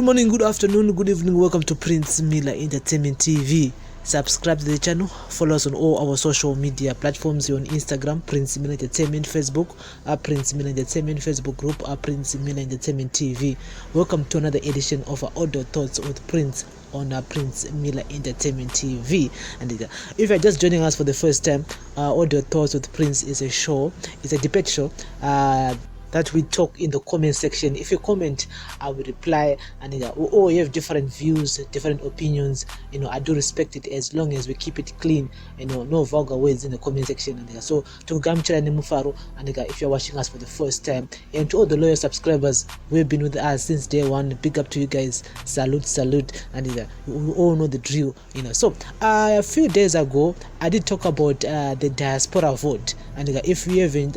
morning, good afternoon, good evening. Welcome to Prince Miller Entertainment TV. Subscribe to the channel. Follow us on all our social media platforms. Here on Instagram, Prince Miller Entertainment, Facebook, Prince Miller Entertainment Facebook group, Prince Miller Entertainment TV. Welcome to another edition of our Audio Thoughts with Prince on Prince Miller Entertainment TV. And if you're just joining us for the first time, Audio Thoughts with Prince is a show. It's a debate show that we talk in the comment section. If you comment, I will reply, and you have different views, different opinions. I do respect it as long as we keep it clean. No vulgar words in the comment section. So to Gamchira Nemufaro, and if you're watching us for the first time, and to all the loyal subscribers who have been with us since day one, big up to you guys. Salute, and you all know the drill. So a few days ago, I did talk about the diaspora vote, and if you haven't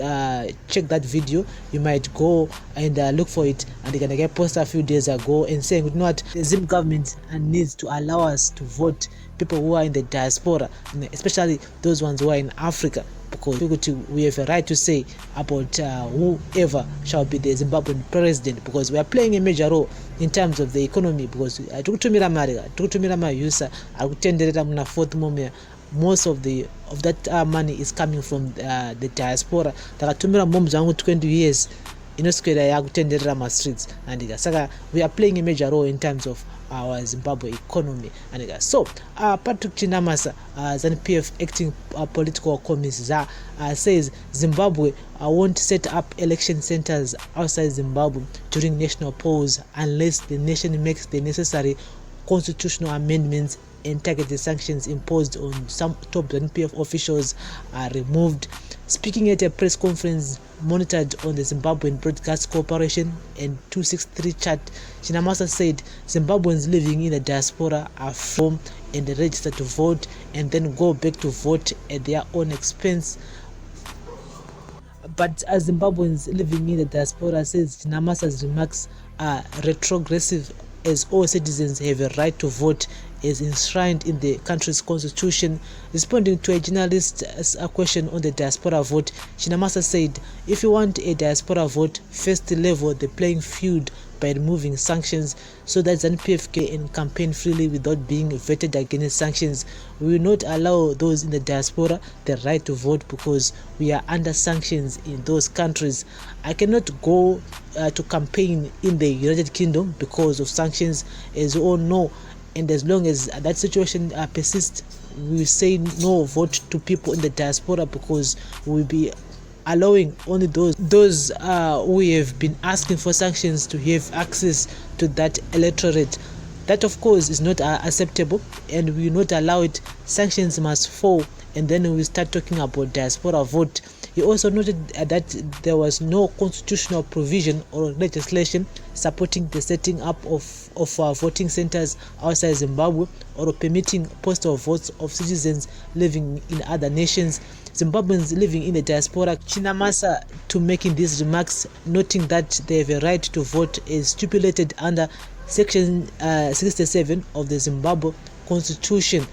checked that video, you might go and look for it. And they get posted a few days ago and saying, the Zim government needs to allow us to vote people who are in the diaspora, especially those ones who are in Africa, because we have a right to say about whoever shall be the Zimbabwean president, because we are playing a major role in terms of the economy. Because most of that money is coming from the diaspora. Takatumira moms wangu 20 years inoswera yakutenderera ma-streets, and saka we are playing a major role in terms of our Zimbabwe economy. And so Patrick Chinamasa, ZANU-PF acting political commissar, says Zimbabwe won't set up election centers outside Zimbabwe during national polls unless the nation makes the necessary constitutional amendments and targeted sanctions imposed on some top ZANU-PF officials are removed. Speaking at a press conference monitored on the Zimbabwean Broadcast Corporation and 263 chat, Chinamasa said Zimbabweans living in the diaspora are free and registered to vote and then go back to vote at their own expense. But as Zimbabweans living in the diaspora, says Chinamasa's remarks are retrogressive, as all citizens have a right to vote as enshrined in the country's constitution. Responding to a journalist's question on the diaspora vote, Chinamasa said, if you want a diaspora vote, first level the playing field by removing sanctions so that ZANU-PF can campaign freely without being vetted against sanctions. We will not allow those in the diaspora the right to vote because we are under sanctions in those countries. I cannot go to campaign in the United Kingdom because of sanctions, as you all know. And as long as that situation persists, we say no vote to people in the diaspora, because we will be allowing only those who have been asking for sanctions to have access to that electorate. That, of course, is not acceptable, and we will not allow it. Sanctions must fall, and then we start talking about diaspora vote. He also noted that there was no constitutional provision or legislation supporting the setting up of voting centers outside Zimbabwe or permitting postal votes of citizens living in other nations. Zimbabweans living in the diaspora, Chinamasa, to making these remarks, noting that they have a right to vote as stipulated under Section 67 of the Zimbabwe Constitution.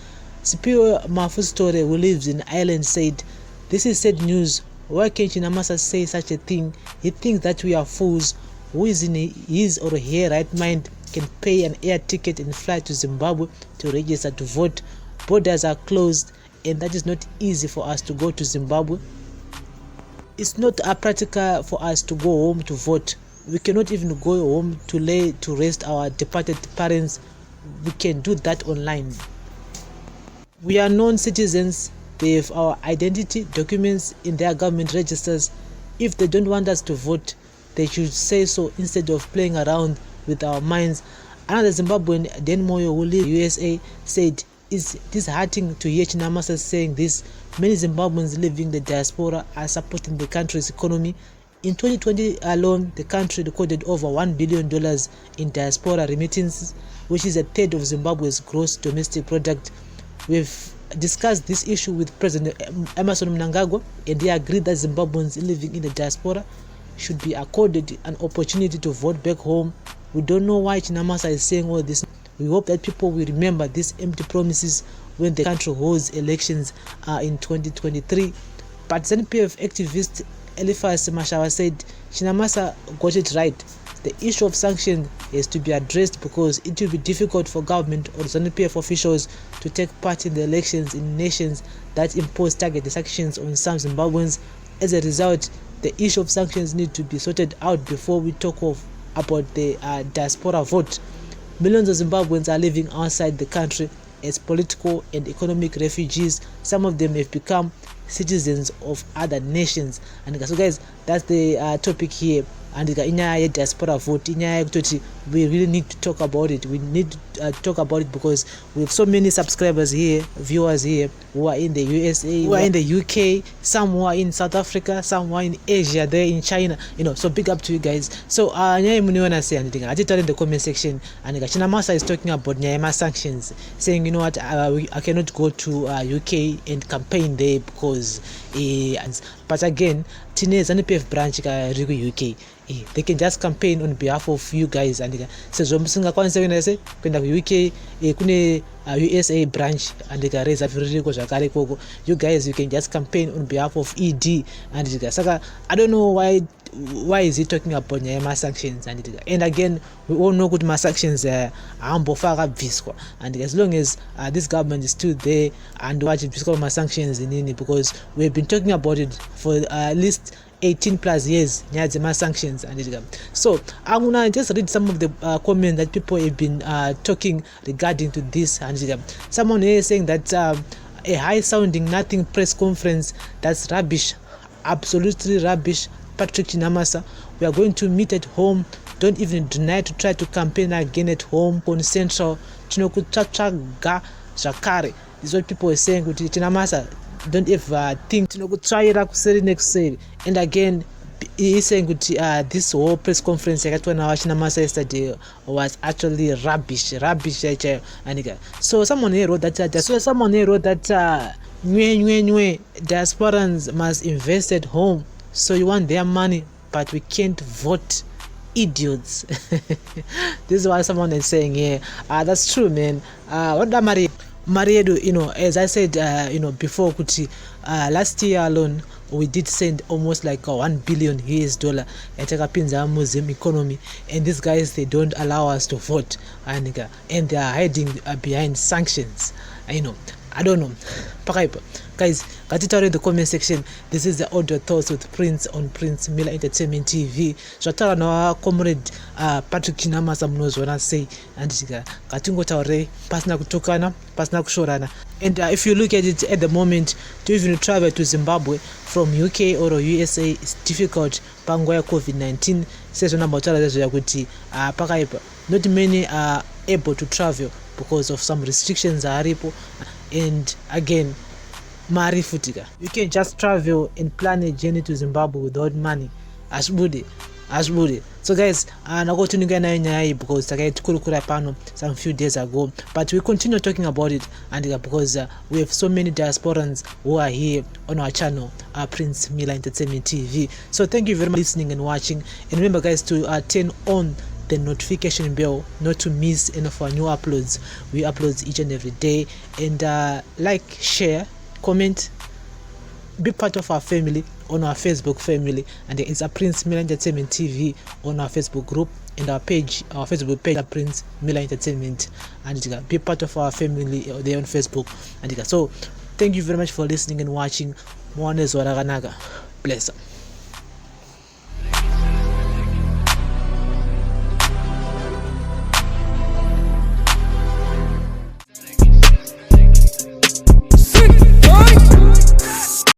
Sipio Mafustore, who lives in Ireland, said, "This is sad news. Why can Chinamasa say such a thing? He thinks that we are fools. Who is in his or her right mind can pay an air ticket and fly to Zimbabwe to register to vote? Borders are closed, and that is not easy for us to go to Zimbabwe. It's not practical for us to go home to vote. We cannot even go home to lay to rest our departed parents. We can do that online. We are non-citizens. They have our identity documents in their government registers. If they don't want us to vote, they should say so instead of playing around with our minds." Another Zimbabwean, Den Moyo, who lives in the USA, said, "It's disheartening to hear Chinamasa saying this. Many Zimbabweans living in the diaspora are supporting the country's economy. In 2020 alone, the country recorded over $1 billion in diaspora remittances, which is a third of Zimbabwe's gross domestic product." We've discussed this issue with President Emmerson Mnangagwa, and they agreed that Zimbabweans living in the diaspora should be accorded an opportunity to vote back home. We don't know why Chinamasa is saying all this. We hope that people will remember these empty promises when the country holds elections in 2023. But ZANU-PF activist Eliphas Mashawa said Chinamasa got it right. the issue of sanctions is to be addressed because it will be difficult for government or ZANU-PF officials to take part in the elections in nations that impose targeted sanctions on some Zimbabweans. As a result, the issue of sanctions need to be sorted out before we talk about the diaspora vote. Millions of Zimbabweans are living outside the country as political and economic refugees. Some of them have become citizens of other nations. And so guys, that's the topic here. And in diaspora vote, we really need to talk about it. We need to talk about it because we have so many subscribers here, viewers here, who are in the USA, who are in the UK, some who are in South Africa, some who are in Asia, there in China, so big up to you guys. So I say anything. I did tell in the comment section, and Chinamasa is talking about Nyama sanctions, saying, you know what, I cannot go to UK and campaign there because but again, ZANU-PF branch UK, they can just campaign on behalf of you guys. And so kwenda UK kune USA branch and you guys, you can just campaign on behalf of ED. And saka I don't know why is he talking about Nyama sanctions. And again, we all know good sanctions and as long as this government is still there and watch it because sanctions in because we've been talking about it for at least 18 plus years, sanctions. So I'm gonna just read some of the comments that people have been talking regarding to this. And someone here is saying that a high sounding nothing press conference, that's rubbish, absolutely rubbish. Patrick Chinamasa, we are going to meet at home. Don't even deny to try to campaign again at home. Concentral chinokuchachaga shakari. This is what people are saying with Chinamasa. Don't ever think to try it next. And again, he is saying this whole press conference Chinamasa yesterday was actually rubbish. So someone here wrote that diasporans must invest at home. So you want their money, but we can't vote. Idiots. This is what someone is saying here. That's true, man. What Mariedo, as I said, before, last year alone, we did send almost like $1 billion at Muslim economy, and these guys, they don't allow us to vote, and they are hiding behind sanctions. I don't know. Guys, tell in the comment section. This is the audio thoughts with Prince on Prince Miller Entertainment TV. So tell our comrade Patrick Chinamasa knows what I say. And katingo taure pasna kutukana, pasna kushorana. And if you look at it at the moment, to even travel to Zimbabwe from UK or USA is difficult. Pangoya COVID-19 says on about not many are able to travel because of some restrictions are able. And again, Mari Futika, you can just travel and plan a journey to Zimbabwe without money. Ashbudi. So guys, I go to Nugana because I get pano some few days ago, but we continue talking about it, and because we have so many diasporans who are here on our channel, Prince Miller Entertainment TV. So thank you very much for listening and watching, and remember guys to turn on the notification bell not to miss any of our new uploads. We upload each and every day, and like, share, comment, be part of our family on our Facebook family, and it's a Prince Miller Entertainment TV on our Facebook group, and our Facebook page, Prince Miller Entertainment, and be part of our family there on Facebook. And so thank you very much for listening and watching. Bless up.